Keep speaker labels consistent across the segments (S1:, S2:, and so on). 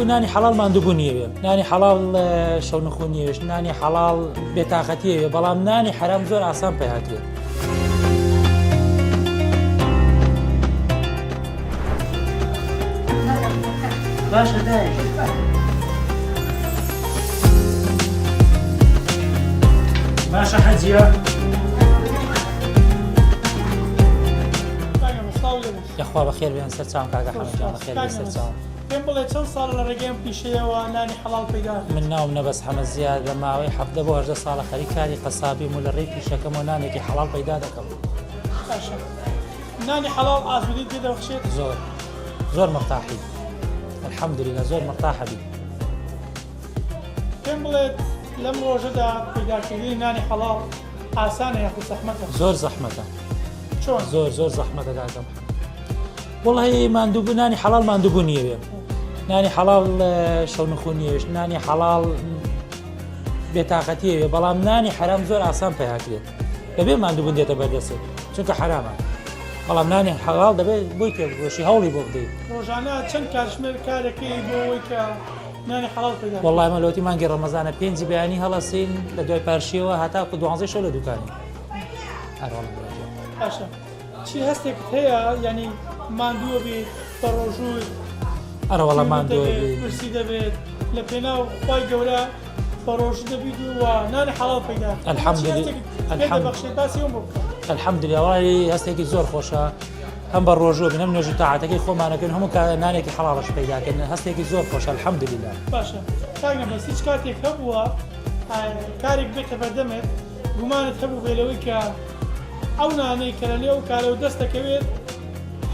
S1: نانی حەڵال ماندووبوو نییە نانی حەڵال شەو نخۆنیێش نانی حەڵال بێتاقەتیەوێ بەڵام نانی حرام زۆر ئاسان پێهاترێت.
S2: باشە دای باشە حەجیە
S1: یاخوا بەخێر بێن سەر چاوم کاکە حەمەدجان بەخێر بێ سەر چاوم.
S3: پێم بڵێ چەند ساڵ لە ڕێگەم پیشەیەوە نانی حەڵال پەیدا
S1: من ناوم نەبەس حەمەد زیاد لە ماوەی 7 بۆ 8 ساڵە خەریکاری قەسابیم و لە ڕێی پیشەکەم و نانێکی حەڵال پەیدا دەکەم.
S3: باشە نانی حەڵال ئاسوودی تێدەبەخشێت
S1: زۆر مرتاحی الحەمدولillah زۆر مرتاحە بی.
S3: پێم بڵێت لەم ڕۆژەدا پەیداکردنی نانی حەڵال ئاسانە یاخود زەحمەتە؟
S1: زۆر زەحمەتە
S3: چۆن؟
S1: زۆر زەحمەتە کاکەم. وڵی ماندووبوو نانی حەڵال ماندووبوو نییە نانی حەڵال شەو نخۆنیێش نانی حەڵال بێتاقەتیەوێ بەڵام نانی حرام زۆر ئاسان پێهاترێت دەبێ ماندووبوون دێتە بەردەست چونکە حرامە بەڵام نانی حەڵال دەبێت بۆی پێبگۆشی هەوڵی بۆ بدەیت.
S3: ڕۆژانە چەند کاتژمێر کارەکەی بۆ ئەوەی کە نانی حەڵال پەیدا بکەیت؟
S1: وەڵی مەلۆتی مانگی ڕەمەزانە 5 بەیانی هەڵەسین لە دوای پارشیەوە هەتاکو 12 شەو لە دوکانی.
S3: باشە چی هەستێکت هەیە یعنی ماندووە بێت بە ڕۆژووی
S1: ئەرەوەڵە ماندووە
S3: برسی دەبێت لە پێناو خی گەورە بە ڕۆژ دەبیت و نانی حەڵال پەیدا
S1: الحەمدولillah وڵی هەستێکی زۆر خۆشە هەم بە ڕۆژوە بن هەم نوێژ و تاعاتەکەی خۆمانەکەن هەموو نانێکی حەڵاڵش پەیداکەن هەستێکی زۆر خۆشە الحەمدولillah.
S3: باشە کاک نەبەس هیچ کاتێک هەبووە کارێک بێتە بەردەمێت گومانت هەبوو بێلەوەی کە ئەو نانەی کە لە نێو کارەوە دەست دەکەوێت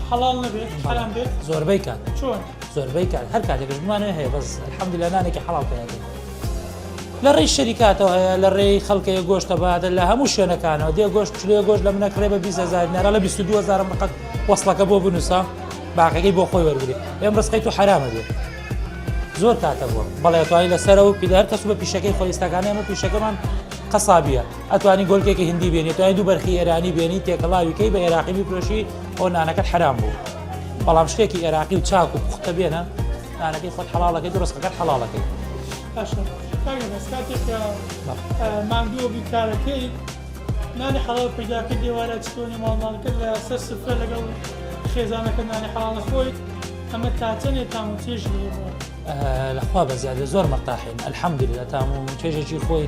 S3: حەڵال نەبێت حرام بێت؟
S1: زۆربەی کات
S3: چۆن؟
S1: زۆربەی کات هەر کاتێکش گومانێ هەیە بەس الحەمدولillah نانێکی حەڵاڵ پێداکەن لە ڕێی شەریکاتەوە هەیە لە ڕێی خەڵکەیە گۆشتە بادە لە هەموو شوێنەکانەوە دێ گۆشت چلێ گۆشت لە منەکڕێ بە 20,000 نێرە لە 22,000 ڕقەت وەسڵەکە بۆ بنووسە باقەکەی بۆ خۆی وەرگری ئێم ڕستەی تو حرامە بێت زۆر کاتە بووە بەڵێ توانی لەسەرەوە پیدار کەس بە پیشەکەی خۆیستەکانی ئەمە پیشەکەمان قەسابیە ئەتوانی گۆلکێکی هندی بێنێت توانی دوو بەرخی ئێرانی بێنی تێکەڵاویکەی بە عێراقی بیفرۆشی ئەو نانەکەت حرام بوو بەڵام شتێکی عێراقی و چاک و پوختە بێنە نانەکەی خۆت حەڵاڵەکەی ڕستەکەت حەڵاڵەکەی.
S3: باشە کاگەنەس کاتێک کە ماندووە بیکارەکەی نانی حەڵال پەیداکە دێوارە چتۆنی ماڵماڵەکەت لە سەر سفرە لەگەڵ خێزانەکە نانی حەڵاڵە خۆیت ئەمە تاچەنێت تام و چێژ
S1: لەخوا بە زیادە زۆر مرتاحین الحەمدولillah تام و چێژێکی خۆی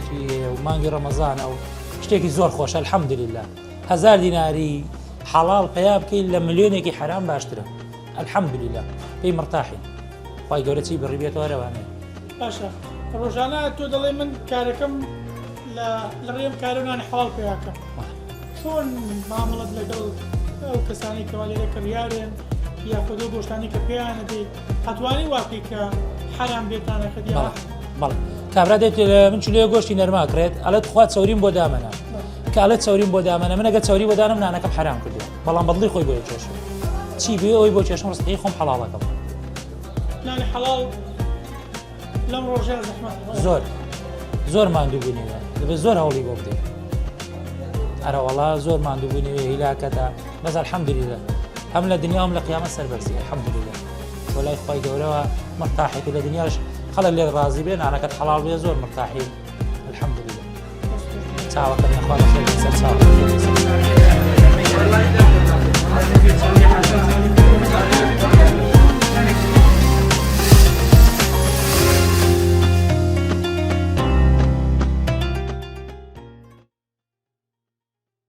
S1: و مانگی ڕەمەزانە و شتێکی زۆر خۆشە الحەمدولillah 1000 دیناری حەڵال پیا بکەین لە ملیۆنێکی حرام باشترە الحەمدولillah پێی مرتاحین خی گەورە چی بڕیبێتەوە ڕێوانەیە.
S3: باشە ڕۆژانە تۆ دەڵێ من کارەکەم لە ڕێم کارە نانی حەڵال پێیاکەم چۆن مامەڵەت لەگەڵ ئەو کەسانی کەوا لێرە کڕیارێن یا خۆدۆ گۆشتانی کە پێیانە دێت هەتوانی واقعی کە حرام بێتانەکەت یا
S1: بەڵێ کابرا دێت من چلێ گۆشتی نەرماکرێت ئەلەت خوا چەوریم بۆ دامەنە کە ئەلەت چەوریم بۆ دامەنە من ئەگە چەوری بۆ دانم نانەکەم حرام کردو بەڵام بەدڵی خۆی بۆ چێش چی بێ ئەوی بۆ چێشم ڕستەکەی خۆم حەڵاڵەکەم.
S3: نانی حەڵال لەم ڕۆژە زەحمەتە
S1: زۆر ماندووبوونیوە دەبێت زۆر هەوڵی بۆ بدەیت ئەرەوەڵا زۆر ماندووبوونیوە هیلاکەدا بەس الحەمدولillah هەم لە دنیا هەم لە قیامەت سەربەرزی الحەمدولillah وەلای خی گەورەوە مرتاحیت و لە دنیاش خەڵک لێ ڕازی بێن نانەکەت حەڵال بێ زۆر مرتاحی الحەمدولillah چاوەکەم نەخوا لە خێر سەر چاوە